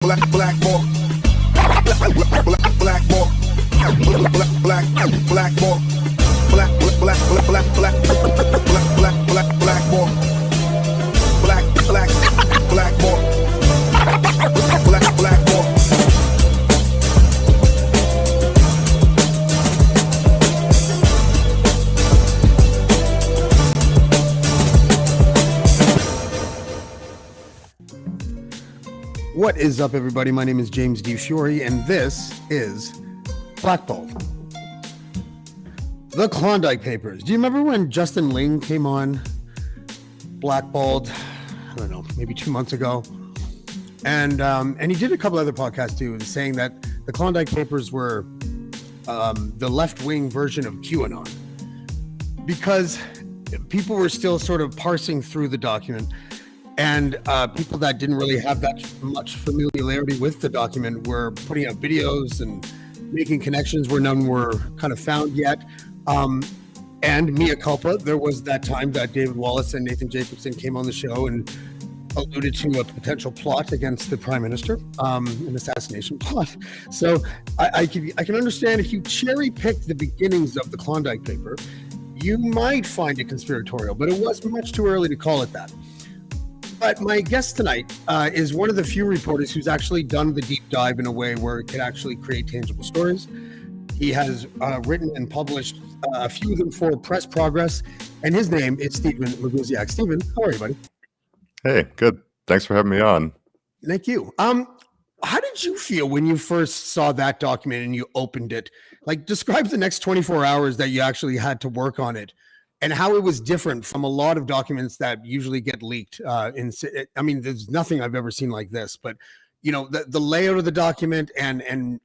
Blackballed, blackballed, blackballed, blackballed. What is up, everybody? My name is James D. Fiore, and this is Blackballed. The Klondike Papers. Do you remember when Justin Ling came on Blackballed? I don't know, maybe 2 months ago. And he did a couple other podcasts too, saying that the Klondike Papers were the left-wing version of QAnon, because people were still sort of parsing through the document. And people that didn't really have that much familiarity with the document were putting out videos and making connections where none were kind of found yet. And mea culpa, there was that time that David Wallace and Nathan Jacobson came on the show and alluded to a potential plot against the Prime Minister, an assassination plot. So I can understand if you cherry pick the beginnings of the Klondike paper, you might find it conspiratorial, but it was much too early to call it that. But my guest tonight is one of the few reporters who's actually done the deep dive in a way where it can actually create tangible stories. He has written and published a few of them for Press Progress, and his name is Stephen Maguziak. Stephen, how are you, buddy? Hey, good. Thanks for having me on. Thank you. How did you feel when you first saw that document and you opened it? Like, describe the next 24 hours that you actually had to work on it, and how it was different from a lot of documents that usually get leaked. I mean, there's nothing I've ever seen like this, but you know, the layout of the document and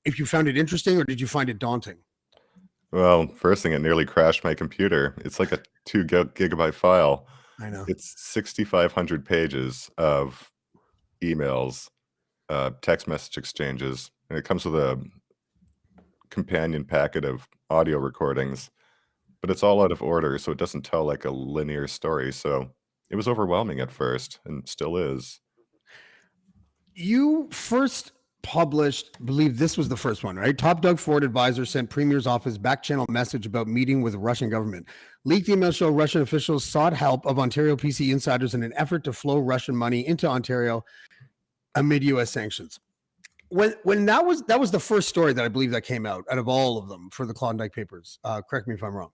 if you found it interesting or did you find it daunting? Well, first thing, it nearly crashed my computer. It's like a 2 gigabyte file. I know. It's 6,500 pages of emails, text message exchanges, and it comes with a companion packet of audio recordings. But it's all out of order, so it doesn't tell like a linear story. So it was overwhelming at first, and still is. You first published, I believe this was the first one, right? Top Doug Ford advisor sent Premier's office back channel message about meeting with Russian government. Leaked emails show Russian officials sought help of Ontario PC insiders in an effort to flow Russian money into Ontario amid U.S. sanctions. When that was the first story that I believe that came out of all of them for the Klondike Papers. Correct me if I'm wrong.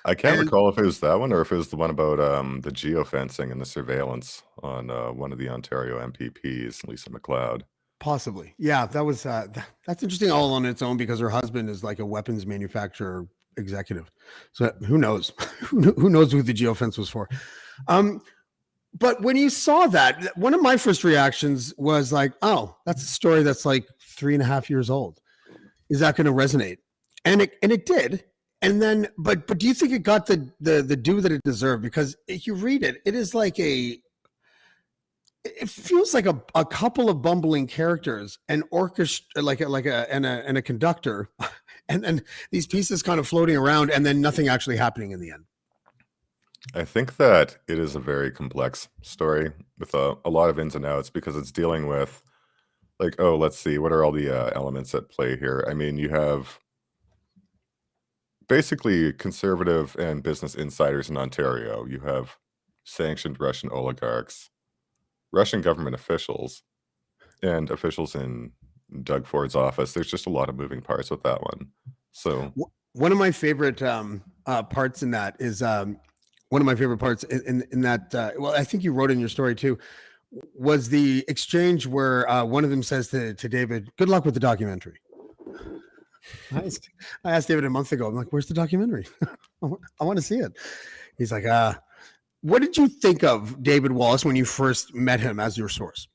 I can't recall if it was that one or if it was the one about the geofencing and the surveillance on one of the Ontario MPPs, Lisa MacLeod. Possibly. Yeah, that was that's interesting all on its own, because her husband is like a weapons manufacturer executive. So who knows? Who knows who the geofence was for? But when you saw that, one of my first reactions was like, oh, that's a story that's like 3.5 years old. Is that going to resonate? And it did. And then, but do you think it got the due that it deserved? Because if you read it, it is like it feels like a couple of bumbling characters, an orchestra, and a conductor, and then these pieces kind of floating around, and then nothing actually happening in the end. I think that it is a very complex story with a lot of ins and outs, because it's dealing with like, oh, let's see, what are all the elements at play here? I mean, you have basically conservative and business insiders in Ontario. You have sanctioned Russian oligarchs, Russian government officials, and officials in Doug Ford's office. There's just a lot of moving parts with that one. So one of my favorite parts in that is one of my favorite parts in that. Well, I think you wrote in your story too, was the exchange where one of them says to David, "Good luck with the documentary." I asked David a month ago, I'm like, where's the documentary? I want to see it. He's like, what did you think of David Wallace when you first met him as your source?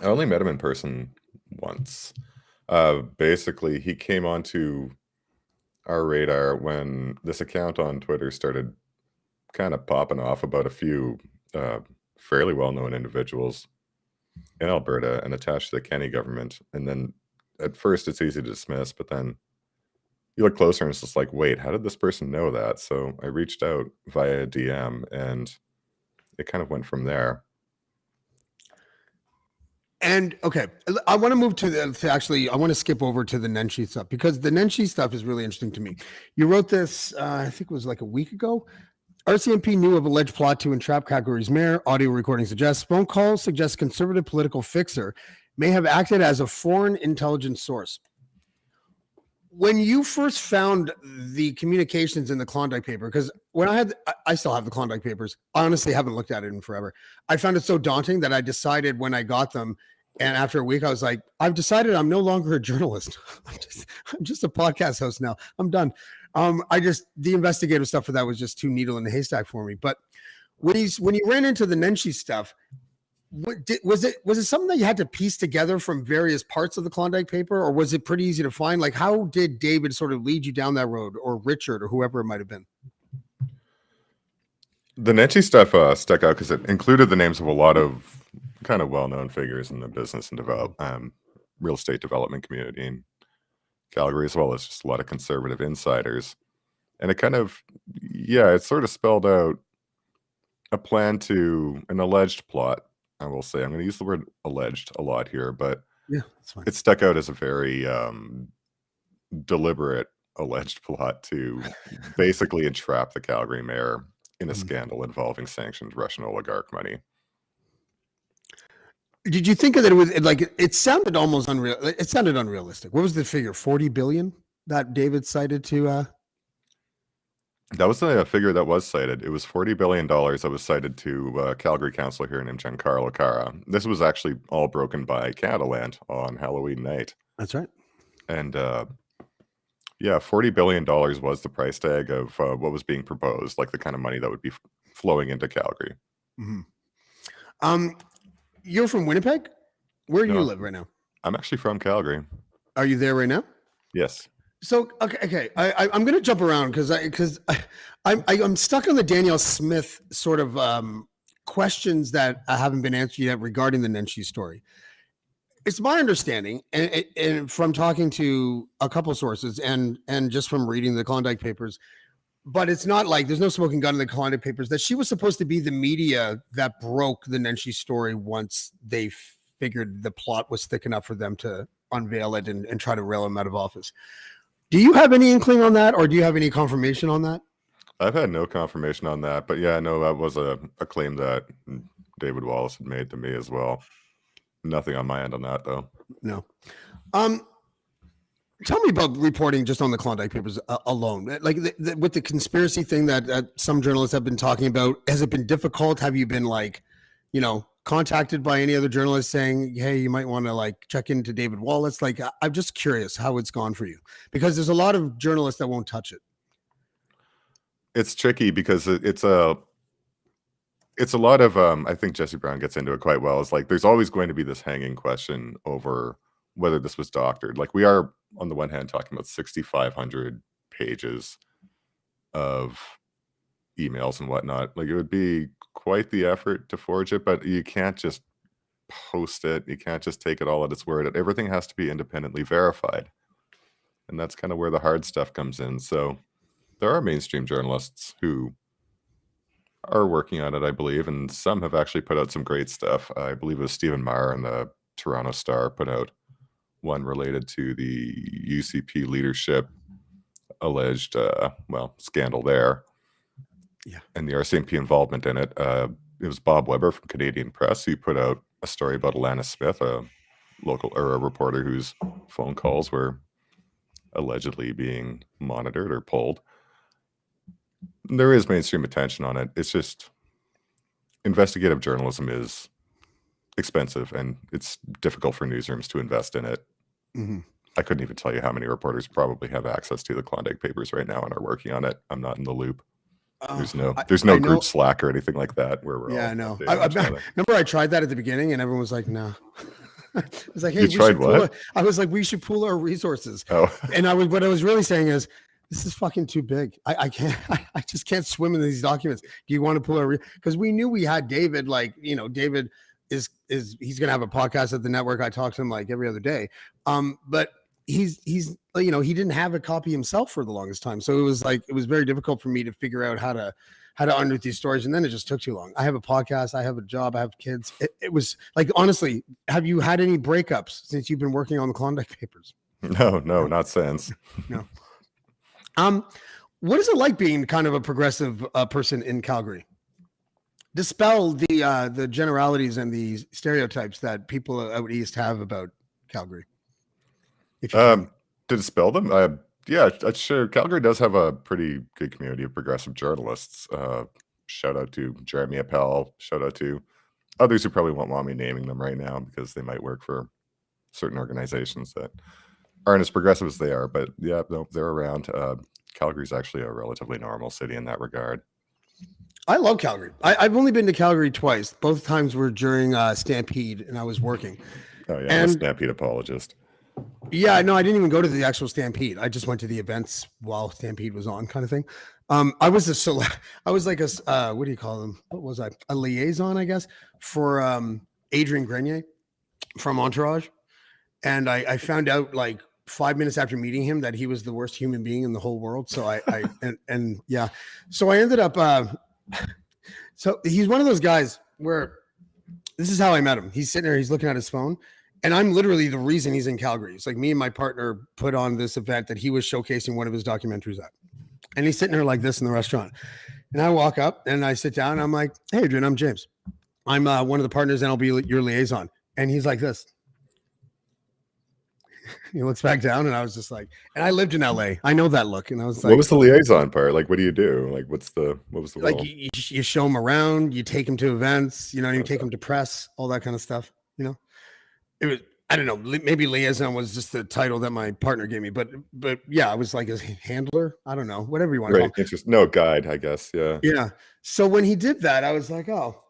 I only met him in person once. Basically, he came onto our radar when this account on Twitter started kind of popping off about a few fairly well-known individuals in Alberta and attached to the Kenney government. And then at first it's easy to dismiss, but then you look closer and it's just like, wait, how did this person know that? So I reached out via DM and it kind of went from there. And okay, I want to move I want to skip over to the Nenshi stuff because the Nenshi stuff is really interesting to me. You wrote this, I think it was like a week ago. RCMP knew of alleged plot to entrap Calgary's mayor. Audio recording suggests phone calls suggest conservative political fixer may have acted as a foreign intelligence source. When you first found the communications in the Klondike paper, because when I still have the Klondike papers. I honestly haven't looked at it in forever. I found it so daunting that I decided when I got them, and after a week, I was like, I've decided I'm no longer a journalist. I'm just a podcast host now. I'm done. The investigative stuff for that was just too needle in the haystack for me. But when you ran into the Nenshi stuff, was it something that you had to piece together from various parts of the Klondike paper, or was it pretty easy to find? Like, how did David sort of lead you down that road, or Richard, or whoever it might have been? The Nenshi stuff stuck out because it included the names of a lot of kind of well-known figures in the business and real estate development community in Calgary, as well as just a lot of conservative insiders. And it kind of, it sort of spelled out a plan to an alleged plot. I will say, I'm going to use the word alleged a lot here, but Yeah, that's fine. it stuck out as a very deliberate alleged plot to basically entrap the Calgary mayor in a scandal involving sanctioned Russian oligarch money. Did you think of that? It was like, it sounded almost unreal. It sounded unrealistic. What was the figure? 40 billion that David cited to, That was a figure that was cited. It was $40 billion that was cited to a Calgary councillor here named Giancarlo Cara. This was actually all broken by Canadaland on Halloween night. That's right. And $40 billion was the price tag of what was being proposed, like the kind of money that would be flowing into Calgary. Mm-hmm. You're from Winnipeg? Where do you live right now? I'm actually from Calgary. Are you there right now? Yes. So okay. I'm going to jump around because I'm stuck on the Danielle Smith sort of questions that haven't been answered yet regarding the Nenshi story. It's my understanding, and from talking to a couple sources, and just from reading the Klondike papers, but it's not like there's no smoking gun in the Klondike papers, that she was supposed to be the media that broke the Nenshi story once they figured the plot was thick enough for them to unveil it and try to rail him out of office. Do you have any inkling on that, or do you have any confirmation on that? I've had no confirmation on that, but yeah, no, that was a claim that David Wallace had made to me as well. Nothing on my end on that, though. No. Tell me about reporting just on the Klondike papers alone. Like with the conspiracy thing that some journalists have been talking about, has it been difficult? Have you been contacted by any other journalists saying, hey, you might want to check into David Wallace? I'm just curious how it's gone for you, because there's a lot of journalists that won't touch it. It's tricky because it's a lot of, I think Jesse Brown gets into it quite well. It's like, there's always going to be this hanging question over whether this was doctored. Like, we are on the one hand talking about 6,500 pages of emails and whatnot. Like, it would be quite the effort to forge it, but you can't just post it. You can't just take it all at its word. Everything has to be independently verified. And that's kind of where the hard stuff comes in. So there are mainstream journalists who are working on it, I believe, and some have actually put out some great stuff. I believe it was Stephen Maguziak and the Toronto Star put out one related to the UCP leadership alleged, scandal there. Yeah. And the RCMP involvement in it. It was Bob Weber from Canadian Press who put out a story about Alana Smith, a reporter whose phone calls were allegedly being monitored or pulled. There is mainstream attention on it. It's just investigative journalism is expensive, and it's difficult for newsrooms to invest in it. Mm-hmm. I couldn't even tell you how many reporters probably have access to the Klondike papers right now and are working on it. I'm not in the loop. There's no group Slack or anything like that where we're all. I know. Remember I tried that at the beginning and everyone was like, no. I was like, hey, you tried what? I was like, we should pool our resources. Oh. And what I was really saying is, this is fucking too big. I can't, I just can't swim in these documents. Do you want to pull because we knew we had David, David is he's going to have a podcast at the network. I talk to him every other day. But he's he didn't have a copy himself for the longest time. So it was very difficult for me to figure out how to how to unearth these stories, and then it just took too long. I have a podcast, I have a job, I have kids. It was like, honestly, have you had any breakups since you've been working on the Klondike Papers? No, not since. No. What is it like being kind of a progressive person in Calgary? Dispel the generalities and the stereotypes that people out east have about Calgary. If you can. To dispel them, yeah, sure. Calgary does have a pretty good community of progressive journalists. Shout out to Jeremy Appel. Shout out to others who probably won't want me naming them right now because they might work for certain organizations that aren't as progressive as they are. But yeah, no, they're around. Calgary's actually a relatively normal city in that regard. I love Calgary. I've only been to Calgary twice. Both times were during Stampede, and I was working. Oh yeah, I'm a Stampede apologist. Yeah, no, I didn't even go to the actual Stampede. I just went to the events while Stampede was on, kind of thing. I was like a what do you call them? What was I? A liaison, I guess, for Adrian Grenier from Entourage, and I found out like 5 minutes after meeting him that he was the worst human being in the whole world. So yeah, so I ended up. So he's one of those guys where this is how I met him. He's sitting there, he's looking at his phone. And I'm literally the reason he's in Calgary. It's like me and my partner put on this event that he was showcasing one of his documentaries at. And he's sitting there like this in the restaurant. And I walk up and I sit down and I'm like, hey, Adrian, I'm James. I'm one of the partners and I'll be your liaison. And he's like this. He looks back down and I was just like, and I lived in LA. I know that look. And I was like, what was the liaison part? Like, what do you do? Like, what was the like role? you show him around, you take him to events, you take him to press, all that kind of stuff, It was, I don't know, maybe liaison was just the title that my partner gave me, but yeah, I was like a handler. I don't know, whatever you want to call it. No, guide, I guess. Yeah. Yeah. So when he did that, I was like, oh.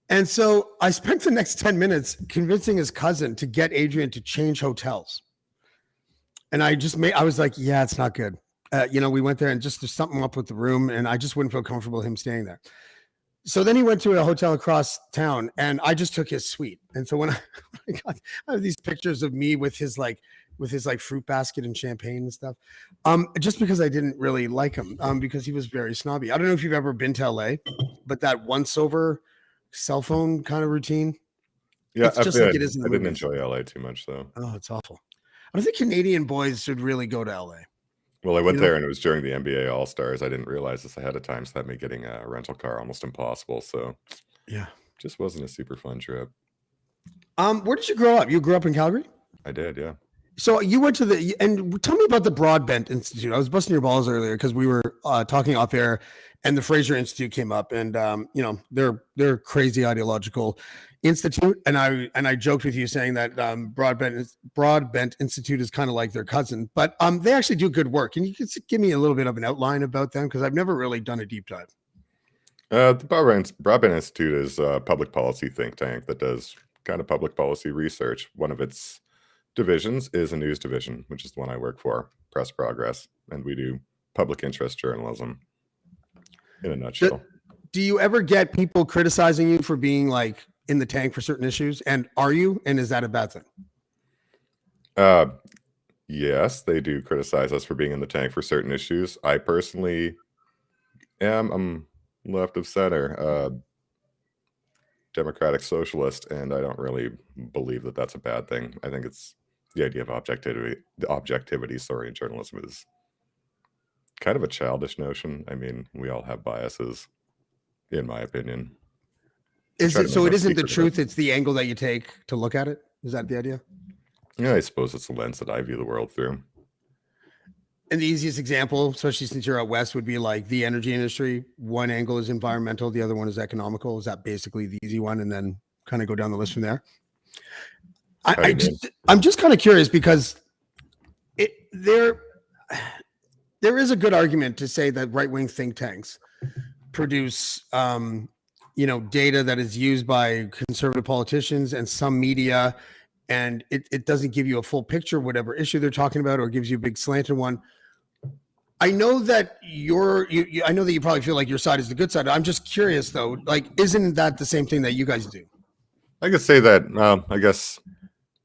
And so I spent the next 10 minutes convincing his cousin to get Adrian to change hotels. And I was like, yeah, it's not good. We went there and just there's something up with the room and I just wouldn't feel comfortable him staying there. So then he went to a hotel across town and I just took his suite. And so when I have these pictures of me with his fruit basket and champagne and stuff, just because I didn't really like him, because he was very snobby. I don't know if you've ever been to LA, but that once over cell phone kind of routine. Yeah, it's just like it is in the I didn't movies. enjoy LA too much though. Oh, it's awful. I don't think Canadian boys should really go to LA. Well, I went there and it was during the NBA All-Stars. I didn't realize this ahead of time, so that made getting a rental car almost impossible. So yeah, just wasn't a super fun trip. Where did you grow up? You grew up in Calgary? I did, yeah. So you went to and tell me about the Broadbent Institute. I was busting your balls earlier because we were talking off air and the Fraser Institute came up and they're crazy ideological institute. And I joked with you saying that Broadbent Institute is kind of like their cousin, but they actually do good work. Can you just give me a little bit of an outline about them? Because I've never really done a deep dive. The Broadbent Institute is a public policy think tank that does kind of public policy research. One of its divisions is a news division, which is the one I work for, Press Progress, and we do public interest journalism in a nutshell. Do you ever get people criticizing you for being like in the tank for certain issues? And are you? And is that a bad thing? Yes, they do criticize us for being in the tank for certain issues. I personally I'm left of center, democratic socialist, and I don't really believe that that's a bad thing. I think it's the idea of objectivity, in journalism is kind of a childish notion. I mean, we all have biases, in my opinion. Is it so? It isn't the truth; it's the angle that you take to look at it. Is that the idea? Yeah, I suppose it's the lens that I view the world through. And the easiest example, especially since you're out west, would be like the energy industry. One angle is environmental, the other one is economical. Is that basically the easy one? And then kind of go down the list from there. I'm just kind of curious because there is a good argument to say that right-wing think tanks produce data that is used by conservative politicians and some media, and it doesn't give you a full picture of whatever issue they're talking about, or gives you a big slanted one. I know that I know that you probably feel like your side is the good side. I'm just curious though, like, isn't that the same thing that you guys do? I could say that. I guess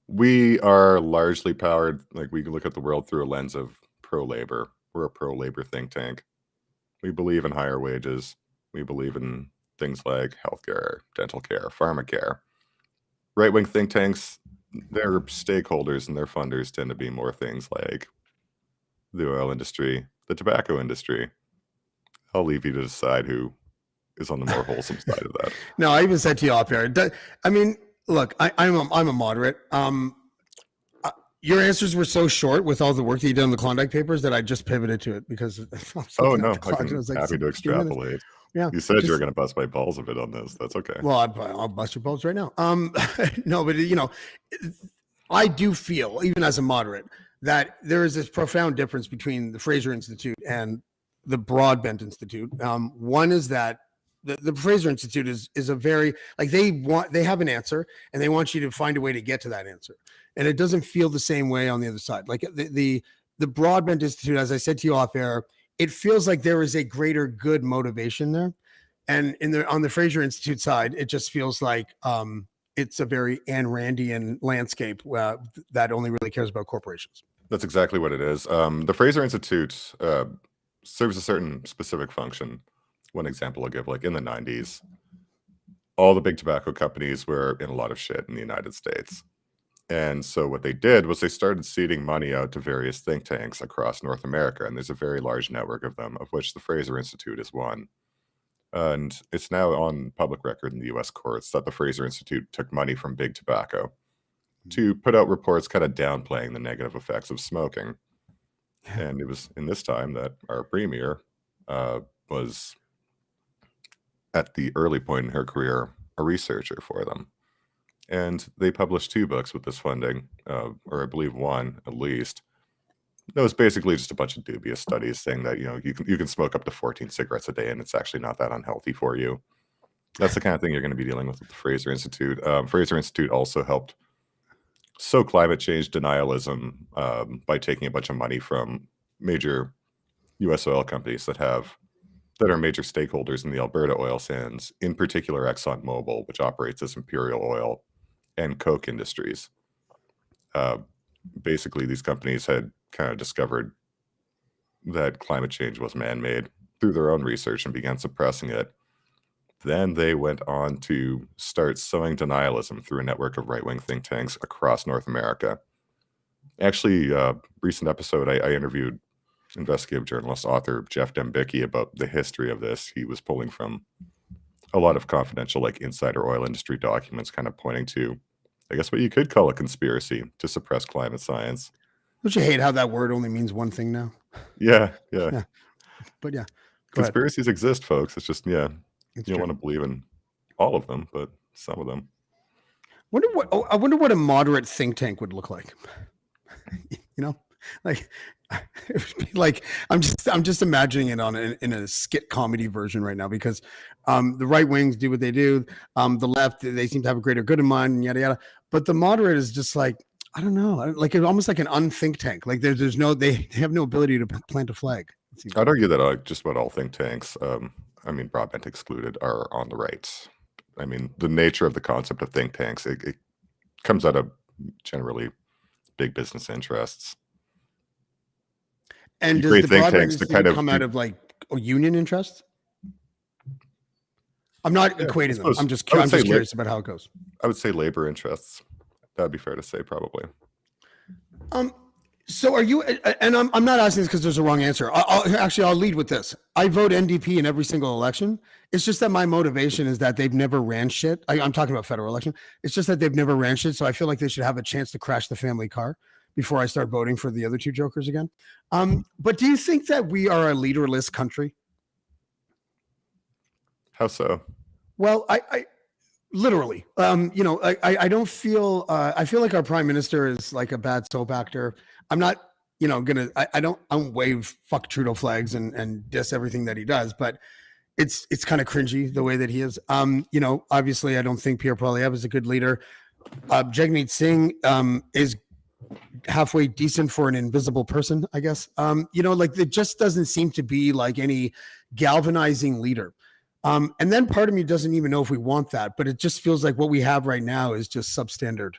we are largely powered, like we look at the world through a lens of pro-labor. We're a pro-labor think tank. We believe in higher wages. We believe in things like healthcare, dental care, pharmacare. Right-wing think tanks, their stakeholders and their funders tend to be more things like the oil industry, the tobacco industry. I'll leave you to decide who is on the more wholesome side of that. No, I even said to you off air. I mean, look, I'm a moderate. Your answers were so short with all the work that you did on the Klondike Papers that I just pivoted to it because I was Oh, looking at no, the clock and it was like happy to 16 minutes. extrapolate. Yeah. You said you were just- gonna bust my balls a bit on this. That's okay. Well, I'll bust your balls right now. No, but I do feel, even as a moderate, that there is this profound difference between the Fraser Institute and the Broadbent Institute. One is that the Fraser Institute is a very they have an answer and they want you to find a way to get to that answer, and it doesn't feel the same way on the other side. Like the Broadbent Institute, as I said to you off air, it feels like there is a greater good motivation there. And on the Fraser Institute side, it just feels like it's a very Ayn Randian landscape that only really cares about corporations. That's exactly what it is. The Fraser Institute serves a certain specific function. One example I'll give, like in the 90s, all the big tobacco companies were in a lot of shit in the United States. And so what they did was they started seeding money out to various think tanks across North America. And there's a very large network of them, of which the Fraser Institute is one. And it's now on public record in the US courts that the Fraser Institute took money from big tobacco to put out reports kind of downplaying the negative effects of smoking. And it was in this time that our premier was, at the early point in her career, a researcher for them. And they published 2 books with this funding, or I believe one at least. It was basically just a bunch of dubious studies saying that you can smoke up to 14 cigarettes a day and it's actually not that unhealthy for you. That's the kind of thing you're going to be dealing with the Fraser Institute. Fraser Institute also helped sow climate change denialism by taking a bunch of money from major U.S. oil companies that are major stakeholders in the Alberta oil sands, in particular ExxonMobil, which operates as Imperial Oil, and Koch Industries. Basically, these companies had kind of discovered that climate change was man-made through their own research and began suppressing it. Then they went on to start sowing denialism through a network of right-wing think tanks across North America. Actually, recent episode, I interviewed investigative journalist, author Jeff Dembicki about the history of this. He was pulling from a lot of confidential, like insider oil industry documents, kind of pointing to, I guess, what you could call a conspiracy to suppress climate science. Don't you hate how that word only means one thing now? Yeah. But yeah, Conspiracies exist, folks. It's just, you it's don't true. want to believe in all of them, but some of them. I wonder what a moderate think tank would look like. Like it would be like I'm just imagining it in a skit comedy version right now because the right wings do what they do, the left they seem to have a greater good in mind and yada yada, but the moderate is just like I don't know, like it's almost like an unthink tank. Like there's no they have no ability to plant a flag. I'd argue that just about all think tanks, I mean, Broadbent excluded, are on the right. I mean, the nature of the concept of think tanks, it comes out of generally big business interests. And You does create the think Broadbent tanks to Institute kind of come do- out of like union interests? I'm not Yeah, I equating them. suppose- I'm just I would say curious about how it goes. I would say labor interests. That'd be fair to say, probably. So are you? And I'm not asking this because there's a wrong answer. I'll lead with this. I vote NDP in every single election. It's just that my motivation is that they've never ran shit. I'm talking about federal election. It's just that they've never ran shit. So I feel like they should have a chance to crash the family car before I start voting for the other 2 jokers again. But do you think that we are a leaderless country? How so? Well, I literally, I don't feel, I feel like our prime minister is like a bad soap actor. I'm not, I don't wave fuck Trudeau flags and diss everything that he does, but it's kind of cringy the way that he is. Obviously I don't think Pierre Poilievre is a good leader. Jagmeet Singh is halfway decent for an invisible person, I guess. Like it just doesn't seem to be like any galvanizing leader. And then part of me doesn't even know if we want that, but it just feels like what we have right now is just substandard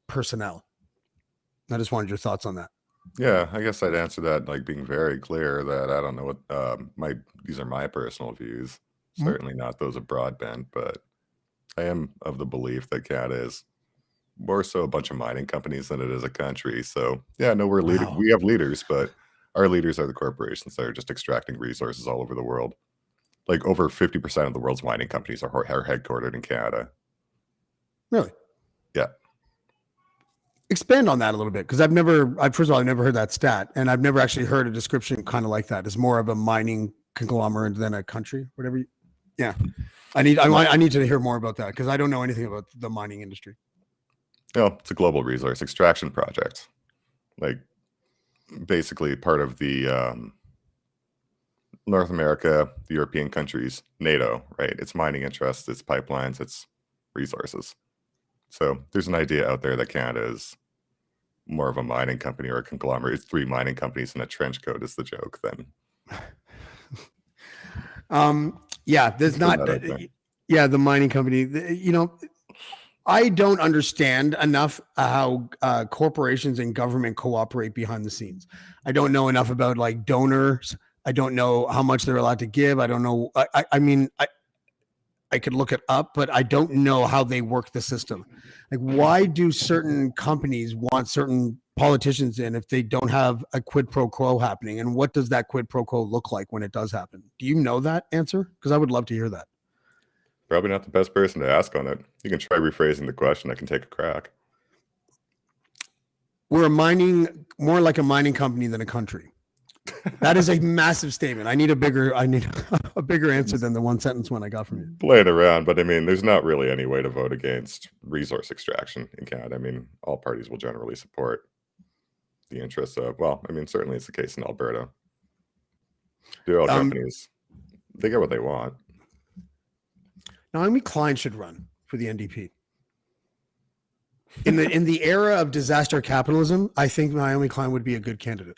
personnel. I just wanted your thoughts on that. Yeah, I guess I'd answer that like being very clear that I don't know what these are my personal views. certainly not those of broadband, but I am of the belief that Canada is more so a bunch of mining companies than it is a country. So yeah, no, Wow. we have leaders, but our leaders are the corporations that are just extracting resources all over the world. Like over 50% of the world's mining companies are headquartered in Canada. Really? Yeah. Expand on that a little bit, because first of all, I've never heard that stat, and I've never actually heard a description kind of like that. It's more of a mining conglomerate than a country, whatever. Yeah, I need to hear more about that, because I don't know anything about the mining industry. No, it's a global resource extraction project. Like basically part of the North America, the European countries, NATO, right? It's mining interests, it's pipelines, it's resources. So there's an idea out there that Canada is more of a mining company or a conglomerate. It's 3 mining companies in a trench coat is the joke then. Yeah, there's not. Yeah, the mining company. I don't understand enough how corporations and government cooperate behind the scenes. I don't know enough about like donors. I don't know how much they're allowed to give. I don't know. I mean, I could look it up, but I don't know how they work the system. Like, why do certain companies want certain politicians in if they don't have a quid pro quo happening? And what does that quid pro quo look like when it does happen? Do you know that answer? Because I would love to hear that. Probably not the best person to ask on it. You can try rephrasing the question. I can take a crack. We're more like a mining company than a country. That is a massive statement. I need a bigger answer than the one sentence one I got from you. Play it around, but I mean, there's not really any way to vote against resource extraction in Canada. I mean, all parties will generally support the interests of, well, I mean, certainly it's the case in Alberta. The oil companies, they get what they want. Naomi Klein should run for the NDP. In the era of disaster capitalism, I think Naomi Klein would be a good candidate.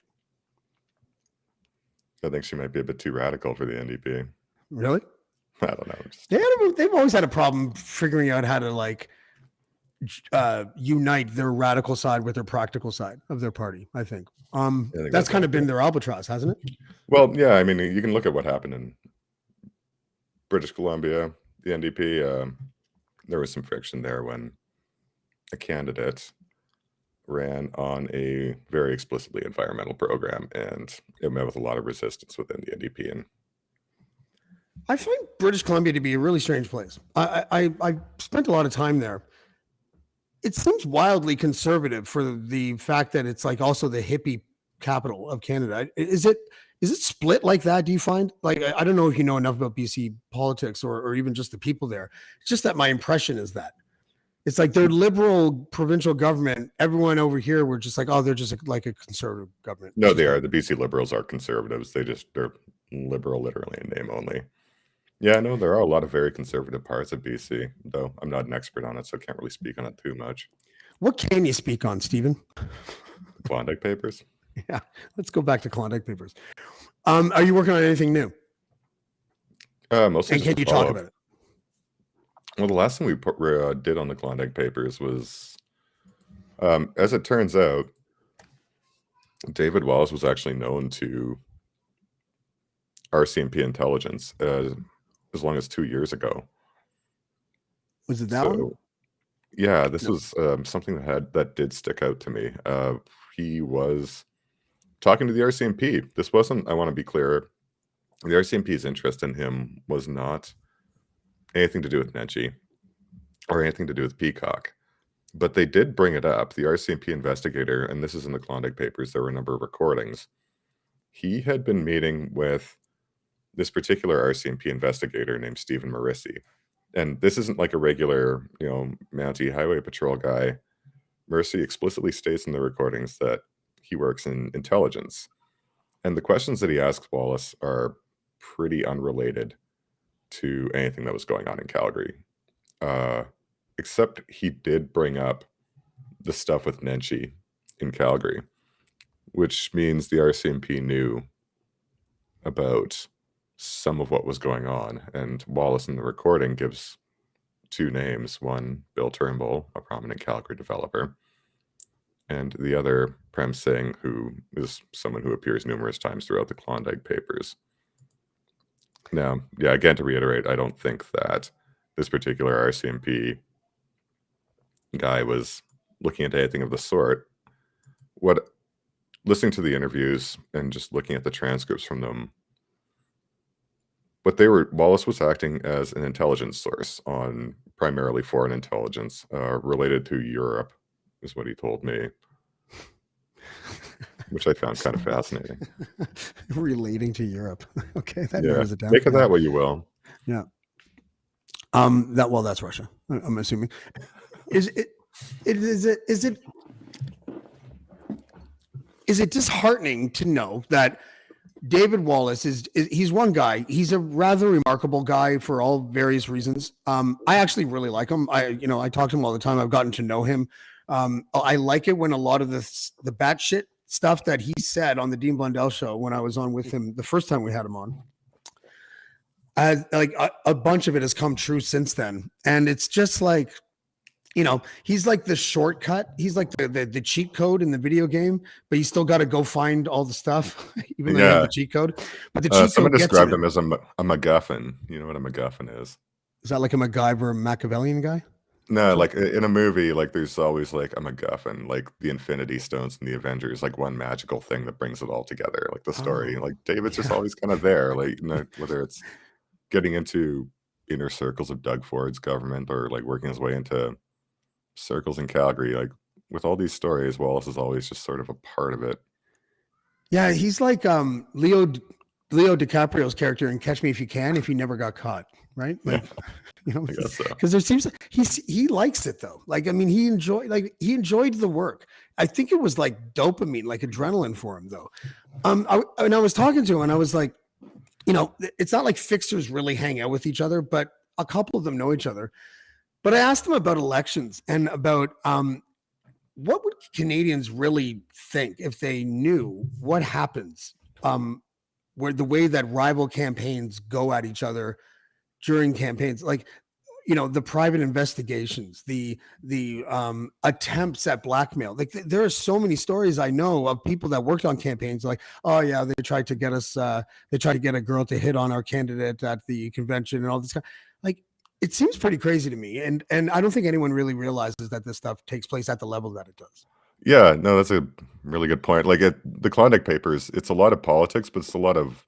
I think she might be a bit too radical for the NDP. Really? I don't know. They've always had a problem figuring out how to like unite their radical side with their practical side of their party. I think that's kind of been their albatross, hasn't it? Well, yeah. I mean, you can look at what happened in British Columbia, the NDP. There was some friction there when a candidate ran on a very explicitly environmental program, and it met with a lot of resistance within the NDP. And I find British Columbia to be a really strange place. I spent a lot of time there. It seems wildly conservative for the fact that it's like also the hippie capital of Canada. Is it split like that? Do you find, like, I don't know if you know enough about BC politics or even just the people there. It's just that my impression is that it's like their liberal provincial government. Everyone over here, we're just like, oh, they're just like a conservative government. No, they are. The BC Liberals are conservatives. They're liberal literally in name only. Yeah, no, there are a lot of very conservative parts of BC, though I'm not an expert on it, so I can't really speak on it too much. What can you speak on, Stephen? Klondike Papers. Yeah, let's go back to Klondike Papers. Are you working on anything new? Mostly. And can you talk about it? Well, the last thing we did on the Klondike Papers was, as it turns out, David Wallace was actually known to RCMP intelligence as long as 2 years ago. Was it that one? Yeah, this was something that did stick out to me. He was talking to the RCMP. This wasn't, I want to be clear, the RCMP's interest in him was not anything to do with Nenchi or anything to do with Peacock. But they did bring it up. The RCMP investigator, and this is in the Klondike Papers, there were a number of recordings. He had been meeting with this particular RCMP investigator named Stephen Maguziak. And this isn't like a regular, Mountie Highway Patrol guy. Mercy explicitly states in the recordings that he works in intelligence. And the questions that he asks Wallace are pretty unrelated to anything that was going on in Calgary. Except he did bring up the stuff with Nenchi in Calgary, which means the RCMP knew about some of what was going on. And Wallace in the recording gives 2 names, one Bill Turnbull, a prominent Calgary developer, and the other Prem Singh, who is someone who appears numerous times throughout the Klondike Papers. Now, yeah, again, to reiterate, I don't think that this particular RCMP guy was looking into anything of the sort. What listening to the interviews and just looking at the transcripts from them, Wallace was acting as an intelligence source on primarily foreign intelligence related to Europe, is what he told me, which I found kind of fascinating. Relating to Europe. Okay, that Yeah, narrows it down. make of that what you will. Yeah. That's Russia. I'm assuming. Is it disheartening to know that David Wallace he's one guy. He's a rather remarkable guy for all various reasons. I actually really like him. I talk to him all the time. I've gotten to know him. I like it when a lot of the batshit stuff that he said on the Dean Blundell show when I was on with him the first time we had him on, like a bunch of it has come true since then. And it's just like, he's like the shortcut. He's like the cheat code in the video game, but you still got to go find all the stuff, even though you have the cheat code. But the cheat someone code described him as a MacGuffin. You know what a MacGuffin is? Is that like a MacGyver Machiavellian guy? No, like in a movie, like there's always like a MacGuffin, like the Infinity Stones and the Avengers, like one magical thing that brings it all together, like the story. Like David's just always kind of there, like whether it's getting into inner circles of Doug Ford's government or like working his way into circles in Calgary, like with all these stories, Wallace is always just sort of a part of it. Yeah, he's like Leo DiCaprio's character in Catch Me If You Can, if he never got caught, right? Like, I guess so. Because there seems he likes it though. Like, I mean, he enjoyed the work. I think it was like dopamine, like adrenaline for him though. I was talking to him and I was like, it's not like fixers really hang out with each other, but a couple of them know each other. But I asked him about elections and about what would Canadians really think if they knew what happens where the way that rival campaigns go at each other during campaigns, like, the private investigations, the attempts at blackmail. Like there are so many stories I know of people that worked on campaigns like, oh yeah, they tried to get us, they tried to get a girl to hit on our candidate at the convention and all this kind. Like, it seems pretty crazy to me. And I don't think anyone really realizes that this stuff takes place at the level that it does. Yeah, no, that's a really good point. Like the Klondike Papers, it's a lot of politics, but it's a lot of,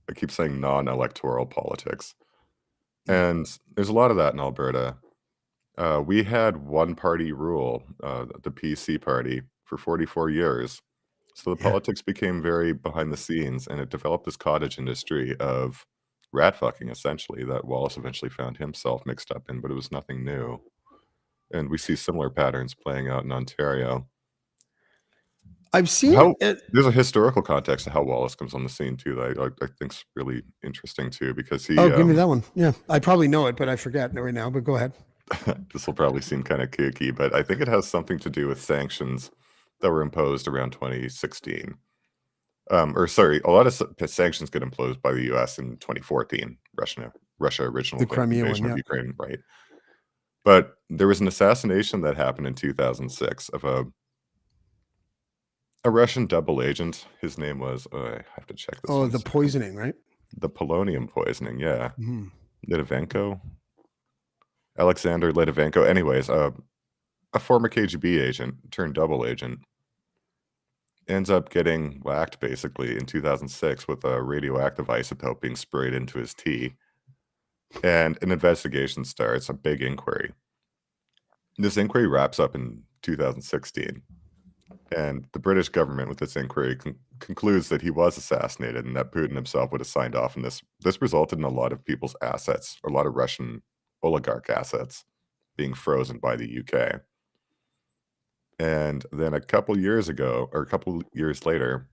I keep saying, non-electoral politics. And there's a lot of that in Alberta. We had one party rule, the PC party, for 44 years. So the politics became very behind the scenes, and it developed this cottage industry of rat fucking, essentially, that Wallace eventually found himself mixed up in, but it was nothing new. And we see similar patterns playing out in Ontario. I've seen there's a historical context to how Wallace comes on the scene too that I think's really interesting too, because he give me that one. Yeah, I probably know it, but I forget right now, but go ahead. This will probably seem kind of kooky, but I think it has something to do with sanctions that were imposed around 2016. Or sorry, a lot of sanctions get imposed by the U.S. in 2014. Russia original invasion of Ukraine, right? But there was an assassination that happened in 2006 of a Russian double agent. His name was, I have to check this. Oh, the poisoning, right? The polonium poisoning, yeah. Mm-hmm. Litvinenko? Alexander Litvinenko. Anyways, a former KGB agent turned double agent ends up getting whacked basically in 2006 with a radioactive isotope being sprayed into his tea. And an investigation starts, a big inquiry. This inquiry wraps up in 2016. And the British government, with this inquiry, concludes that he was assassinated and that Putin himself would have signed off. And this resulted in a lot of people's assets, a lot of Russian oligarch assets being frozen by the UK. And then a couple years later,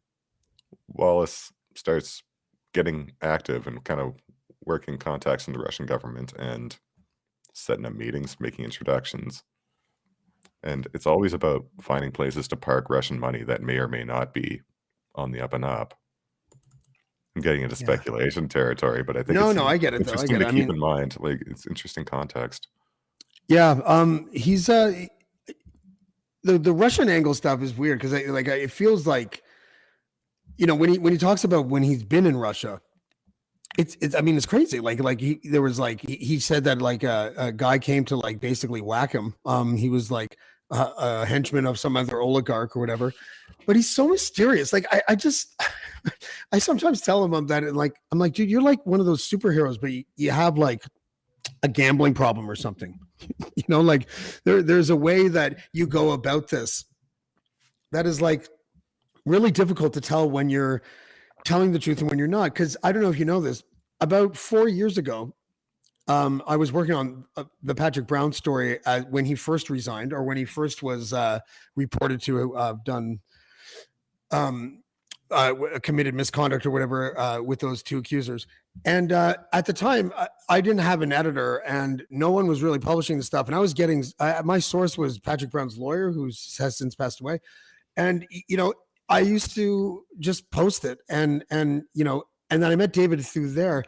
Wallace starts getting active and kind of working contacts in the Russian government and setting up meetings, making introductions. And it's always about finding places to park Russian money that may or may not be on the up and up. I'm getting into speculation territory, but I think I get it. Interesting to keep in mind. Like, it's interesting context. Yeah, he's the Russian angle stuff is weird because it feels like, when he talks about when he's been in Russia, I mean, it's crazy. He said that like a guy came to like basically whack him. He was like a henchman of some other oligarch or whatever, but he's so mysterious. Like I just, I sometimes tell him that, and like, I'm like, dude, you're like one of those superheroes, but you have like a gambling problem or something. Like there's a way that you go about this that is like really difficult to tell when you're telling the truth and when you're not. Because I don't know if you know this, about 4 years ago, I was working on the Patrick Brown story when he first resigned, or when he first was reported to have done committed misconduct or whatever with those two accusers. And at the time, I didn't have an editor, and no one was really publishing the stuff. And I was getting my source was Patrick Brown's lawyer, who has since passed away. And I used to just post it, and then I met David through there.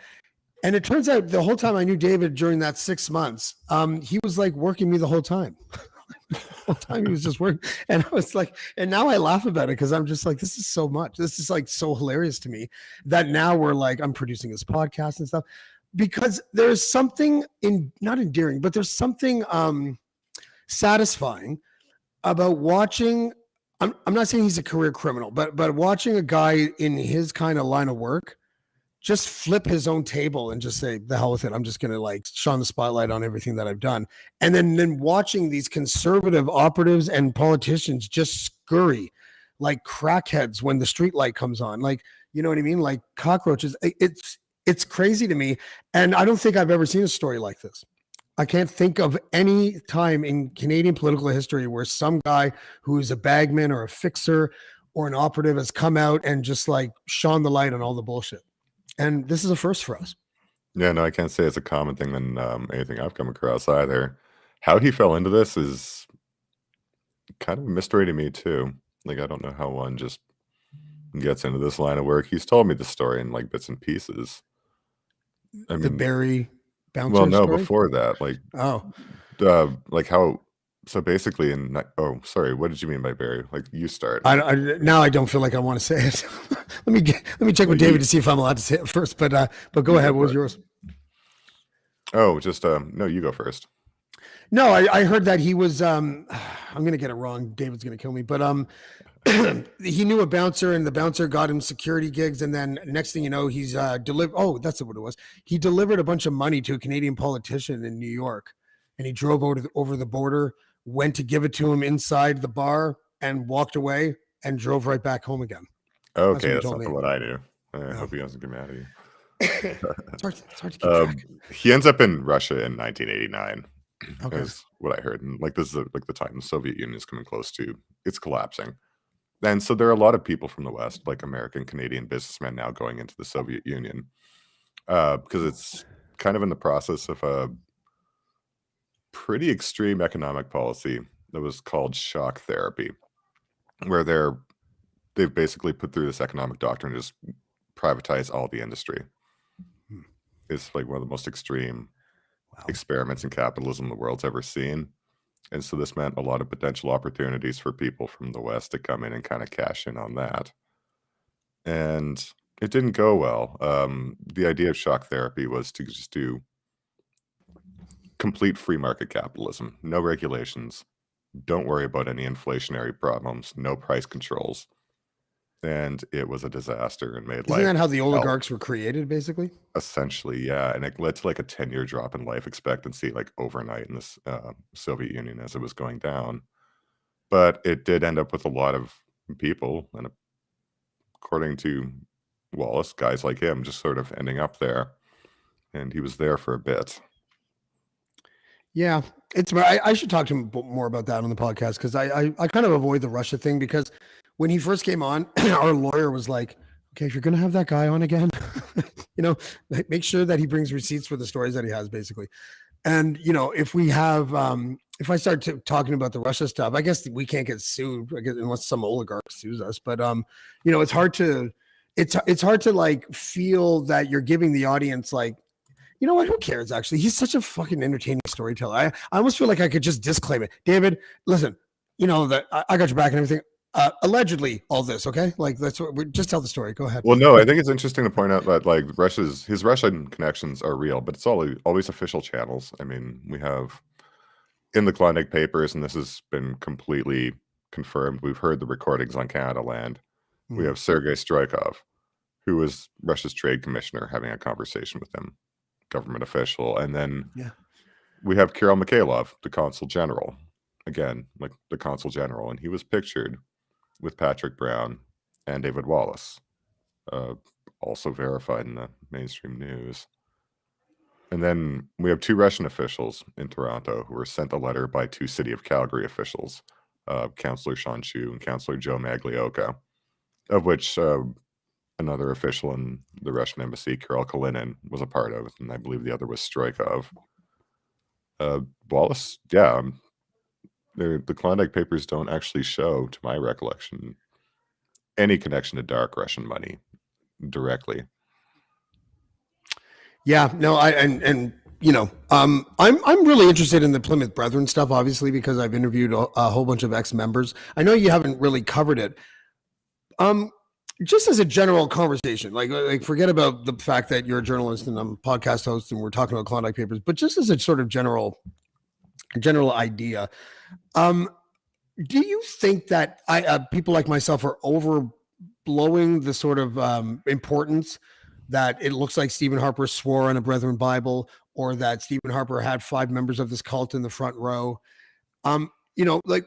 And it turns out the whole time I knew David during that 6 months, he was like working me the whole time. The whole time he was just working. And I was like, and now I laugh about it because I'm just like, this is so much. This is like so hilarious to me that now we're like, I'm producing this podcast and stuff, because there's something not endearing, but there's something satisfying about watching. I'm not saying he's a career criminal, but watching a guy in his kind of line of work just flip his own table and just say, the hell with it. I'm just going to like shine the spotlight on everything that I've done. And then watching these conservative operatives and politicians just scurry like crackheads when the street light comes on. Like, you know what I mean? Like cockroaches. It's crazy to me. And I don't think I've ever seen a story like this. I can't think of any time in Canadian political history where some guy who's a bagman or a fixer or an operative has come out and just like shone the light on all the bullshit. And this is a first for us. Yeah, no, I can't say it's a common thing than anything I've come across either. How he fell into this is kind of a mystery to me too. Like, I don't know how one just gets into this line of work. He's told me the story in like bits and pieces. I The mean, Barry bouncer well, no, story? before that, like how. So basically, oh, sorry, what did you mean by Barry? Like, you start. Now I don't feel like I want to say it. let me check with David to see if I'm allowed to say it first. But go ahead. What was yours? Oh, just no, you go first. No, I heard that he was. I'm gonna get it wrong. David's gonna kill me. But he knew a bouncer, and the bouncer got him security gigs. And then next thing you know, he's delivered. Oh, that's what it was. He delivered a bunch of money to a Canadian politician in New York, and he drove over the border, went to give it to him inside the bar, and walked away and drove right back home again. Okay, that's not what I do. I hope he doesn't get mad at you. It's hard to keep track. He ends up in Russia in 1989. Okay. Is what I heard. And like, this is like the time the Soviet Union is coming close to it's collapsing. And so there are a lot of people from the West, like American, Canadian businessmen now going into the Soviet Union because it's kind of in the process of a pretty extreme economic policy that was called shock therapy, where they've basically put through this economic doctrine to just privatize all the industry. It's like one of the most extreme experiments in capitalism the world's ever seen. And so this meant a lot of potential opportunities for people from the West to come in and kind of cash in on that. And it didn't go well. The idea of shock therapy was to just do complete free market capitalism, no regulations, don't worry about any inflationary problems, no price controls. And it was a disaster and made life. Isn't that how the oligarchs were created, basically? Essentially, yeah. And it led to like a 10-year drop in life expectancy, like overnight in this Soviet Union as it was going down. But it did end up with a lot of people, and according to Wallace, guys like him just sort of ending up there. And he was there for a bit. Yeah, I should talk to him more about that on the podcast, because I kind of avoid the Russia thing, because when he first came on, our lawyer was like, okay, if you're going to have that guy on again, make sure that he brings receipts for the stories that he has, basically. And, if we have, if I start talking about the Russia stuff, I guess we can't get sued, I guess, unless some oligarch sues us. But, it's hard to like feel that you're giving the audience like, you know what? Who cares? Actually, he's such a fucking entertaining storyteller. I almost feel like I could just disclaim it. David, listen, that I got your back and everything. allegedly all this. Okay, like that's what we just tell the story. Go ahead. Well, no, I think it's interesting to point out that like his Russian connections are real, but it's always official channels. I mean, we have in the Klondike Papers, and this has been completely confirmed. We've heard the recordings on Canada Land. We have Sergei Strykov, who was Russia's trade commissioner, having a conversation with him, government official, and then we have Kirill Mikhailov, the consul general. Again, like the consul general, and he was pictured with Patrick Brown and David Wallace, also verified in the mainstream news. And then we have 2 Russian officials in Toronto who were sent a letter by 2 City of Calgary officials, Councillor Sean Chu and Councillor Joe Maglioka, of which another official in the Russian embassy, Kirill Kalinin, was a part of, and I believe the other was Strykov. Wallace, the Klondike Papers don't actually show, to my recollection, any connection to dark Russian money directly. Yeah, no, I'm really interested in the Plymouth Brethren stuff, obviously, because I've interviewed a whole bunch of ex-members. I know you haven't really covered it. Just as a general conversation, like forget about the fact that you're a journalist and I'm a podcast host and we're talking about Klondike Papers, but just as a sort of general idea, do you think that people like myself are overblowing the sort of importance that it looks like Stephen Harper swore on a Brethren Bible, or that Stephen Harper had 5 members of this cult in the front row? Like,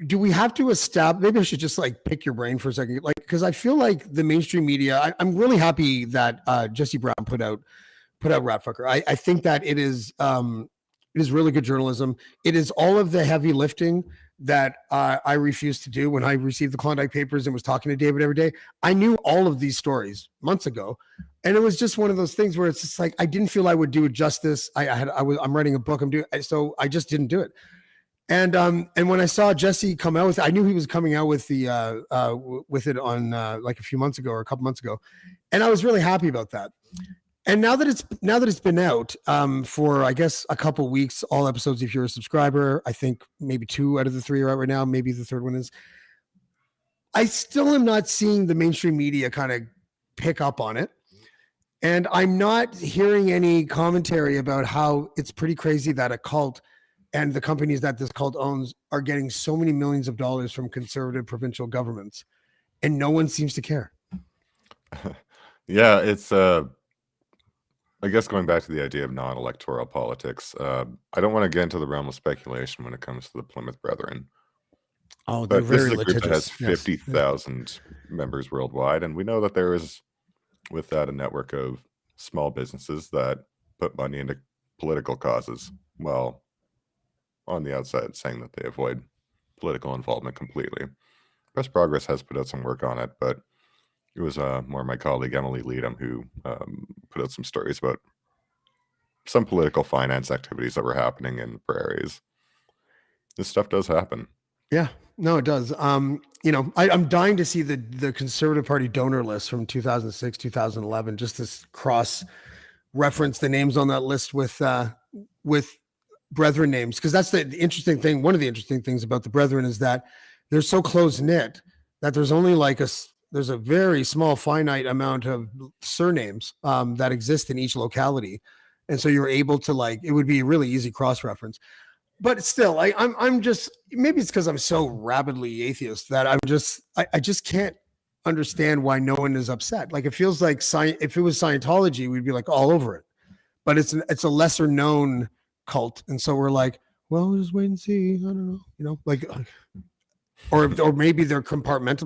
do we have to establish, maybe I should just like pick your brain for a second, like, because I feel like the mainstream media, I'm really happy that Jesse Brown put out Ratfucker. I think that it is really good journalism. It is all of the heavy lifting that I refused to do when I received the Klondike Papers and was talking to David every day. I knew all of these stories months ago, and it was just one of those things where it's just like I didn't feel I would do it justice. I'm writing a book. So I just didn't do it. And when I saw Jesse come out with, I knew he was coming out with with it on like a few months ago or a couple months ago, and I was really happy about that. And now that it's been out for, I guess, a couple weeks, all episodes, if you're a subscriber, I think maybe 2 out of the 3 are out right now. Maybe the 3rd one is. I still am not seeing the mainstream media kind of pick up on it. And I'm not hearing any commentary about how it's pretty crazy that a cult and the companies that this cult owns are getting so many millions of dollars from conservative provincial governments, and no one seems to care. Yeah, it's I guess going back to the idea of non-electoral politics, I don't want to get into the realm of speculation when it comes to the Plymouth Brethren. Oh, they're But this very is a group that has litigious. Yes. 50,000 members worldwide, and we know that there is, with that, a network of small businesses that put money into political causes, while on the outside saying that they avoid political involvement completely. Press Progress has put out some work on it, but it was more my colleague Emily Leadham who put out some stories about some political finance activities that were happening in the prairies. This stuff does happen. Yeah, no, it does. I'm dying to see the Conservative Party donor list from 2006, 2011, just to cross reference the names on that list with Brethren names, because that's the interesting thing. One of the interesting things about the Brethren is that they're so close knit that there's only there's a very small finite amount of surnames that exist in each locality, and so you're able to it would be a really easy cross reference. But still, I'm just, maybe it's because I'm so rabidly atheist that I just can't understand why no one is upset. Like, it feels like if it was Scientology, we'd be like all over it, but it's a lesser known cult, and so we're like, well, we'll just wait and see. I don't know, or maybe they're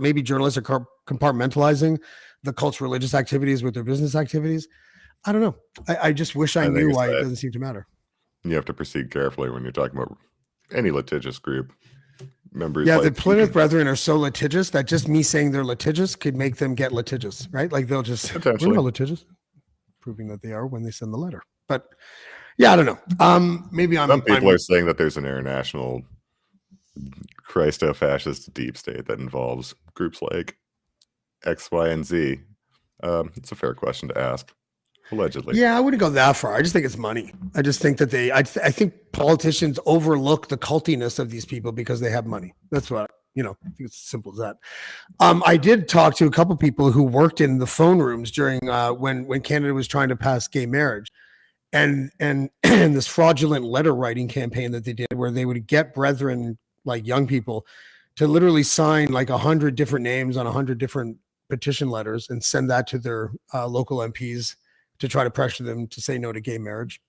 maybe journalists are compartmentalizing the cult's religious activities with their business activities. I don't know. I just wish I knew why it doesn't seem to matter. You have to proceed carefully when you're talking about any litigious group members. Yeah, the Plymouth Brethren are so litigious that just me saying they're litigious could make them get litigious, right? Like, they'll just, we're not litigious, proving that they are when they send the letter. But yeah, I don't know. Maybe some people are saying that there's an international Christo-fascist deep state that involves groups like X, Y, and Z. It's a fair question to ask. Allegedly. Yeah, I wouldn't go that far. I just think it's money. I just think that I think politicians overlook the cultiness of these people because they have money. That's what I think it's as simple as that. I did talk to a couple people who worked in the phone rooms during when Canada was trying to pass gay marriage, and this fraudulent letter writing campaign that they did, where they would get brethren, like young people, to literally sign like 100 different names on 100 different petition letters and send that to their local MPs to try to pressure them to say no to gay marriage.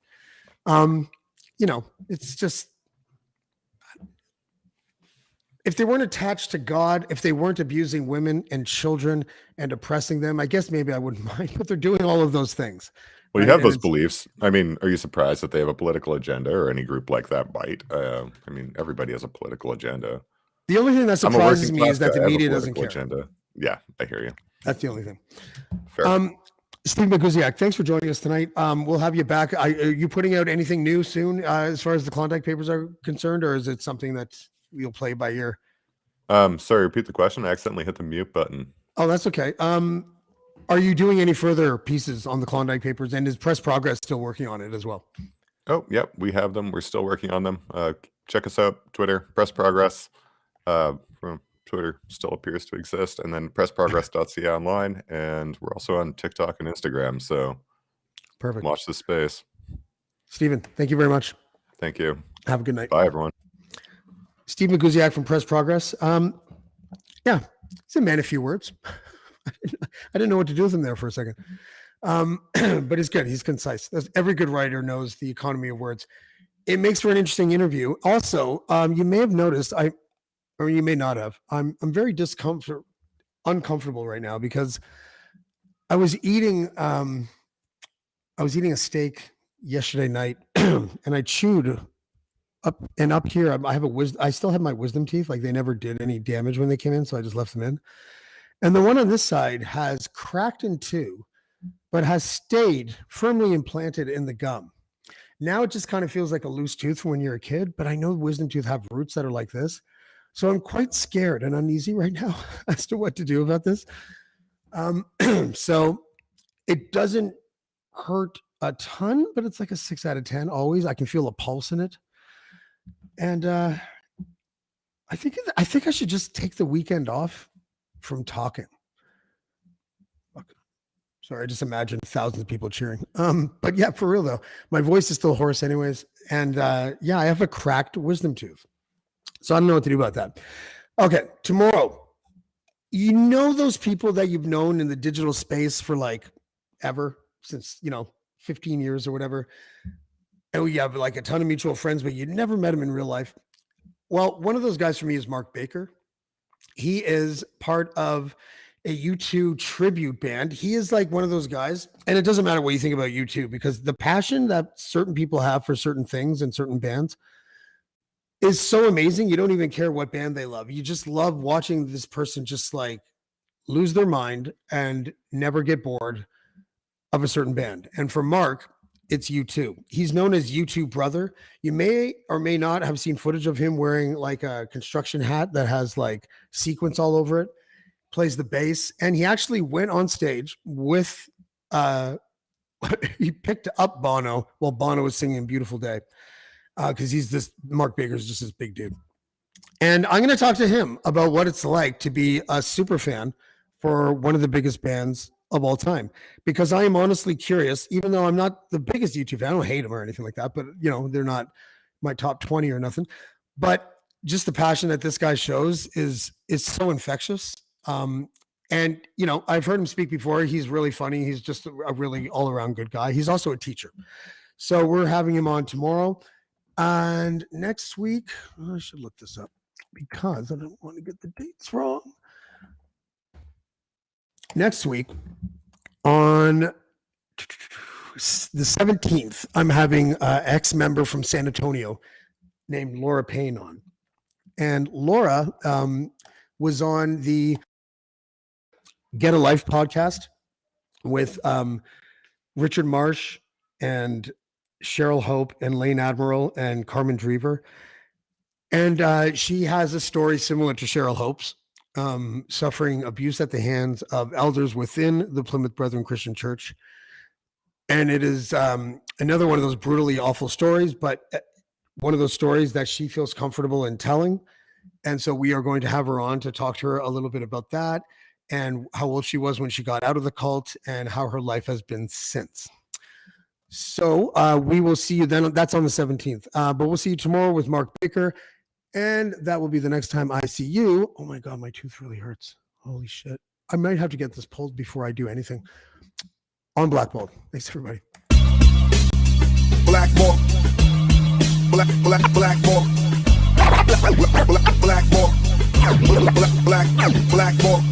It's just, if they weren't attached to God, if they weren't abusing women and children and oppressing them, I guess maybe I wouldn't mind, but they're doing all of those things. Well, right? you have And those beliefs. I mean, are you surprised that they have a political agenda, or any group like that might? I mean, everybody has a political agenda. The only thing that I'm a surprises working me class is that guy. the I have a media doesn't political care. agenda. Yeah, I hear you. That's the only thing. Fair. Steve Maguziak, thanks for joining us tonight. We'll have you back. Are you putting out anything new soon as far as the Klondike Papers are concerned, or is it something that you'll play by ear? Sorry, repeat the question. I accidentally hit the mute button. Oh, that's okay. Are you doing any further pieces on the Klondike Papers, and is Press Progress still working on it as well? Oh, yep, we have them. We're still working on them. Check us out, Twitter, Press Progress. From Twitter still appears to exist, and then pressprogress.ca online, and we're also on TikTok and Instagram. So Perfect. watch this space. Stephen, thank you very much. Thank you. Have a good night. Bye, everyone. Steve Maguziak from Press Progress. Yeah, he's a man of few words. I didn't know what to do with him there for a second. But he's good. He's concise. Every good writer knows the economy of words. It makes for an interesting interview. Also, you may have noticed, or you may not have, I'm very uncomfortable right now because I was eating a steak yesterday night and I chewed up here. I still have my wisdom teeth. Like, they never did any damage when they came in, so I just left them in. And the one on this side has cracked in two, but has stayed firmly implanted in the gum. Now it just kind of feels like a loose tooth from when you're a kid, but I know wisdom teeth have roots that are like this. So I'm quite scared and uneasy right now as to what to do about this. So it doesn't hurt a ton, but it's like a 6 out of 10 always. I can feel a pulse in it. And I think I should just take the weekend off from talking. Sorry, I just imagined thousands of people cheering. But yeah, for real though, my voice is still hoarse anyways. And yeah, I have a cracked wisdom tooth. So I don't know what to do about that. Okay, tomorrow, those people that you've known in the digital space for like ever, since 15 years or whatever, and you have like a ton of mutual friends, but you never met him in real life. Well, one of those guys for me is Mark Baker. He is part of a U2 tribute band. He is like one of those guys, and it doesn't matter what you think about U2, because the passion that certain people have for certain things and certain bands is so amazing. You don't even care what band they love. You just love watching this person just like lose their mind and never get bored of a certain band. And for Mark, it's U2. He's known as U2 brother. You may or may not have seen footage of him wearing like a construction hat that has like sequins all over it, plays the bass. And he actually went on stage with, he picked up Bono while Bono was singing Beautiful Day. Because Mark Baker's just this big dude. And I'm going to talk to him about what it's like to be a super fan for one of the biggest bands of all time. Because I am honestly curious, even though I'm not the biggest YouTube fan, I don't hate them or anything like that, but they're not my top 20 or nothing. But just the passion that this guy shows is so infectious. And I've heard him speak before. He's really funny. He's just a really all around good guy. He's also a teacher. So we're having him on tomorrow. And next week, I should look this up because I don't want to get the dates wrong. Next week, on the 17th, I'm having an ex-member from San Antonio named Laura Payne on. And Laura was on the Get a Life podcast with Richard Marsh and Cheryl Hope and Lane Admiral and Carmen Drever. And she has a story similar to Cheryl Hope's, suffering abuse at the hands of elders within the Plymouth Brethren Christian Church. And it is another one of those brutally awful stories, but one of those stories that she feels comfortable in telling. And so we are going to have her on to talk to her a little bit about that and how old she was when she got out of the cult and how her life has been since. So we will see you then. That's on the 17th. But we'll see you tomorrow with Mark Baker. And that will be the next time I see you. Oh my God, my tooth really hurts. Holy shit. I might have to get this pulled before I do anything. On Blackballed. Thanks, everybody. Blackballed. Blackballed. Blackballed. Blackballed. Blackballed.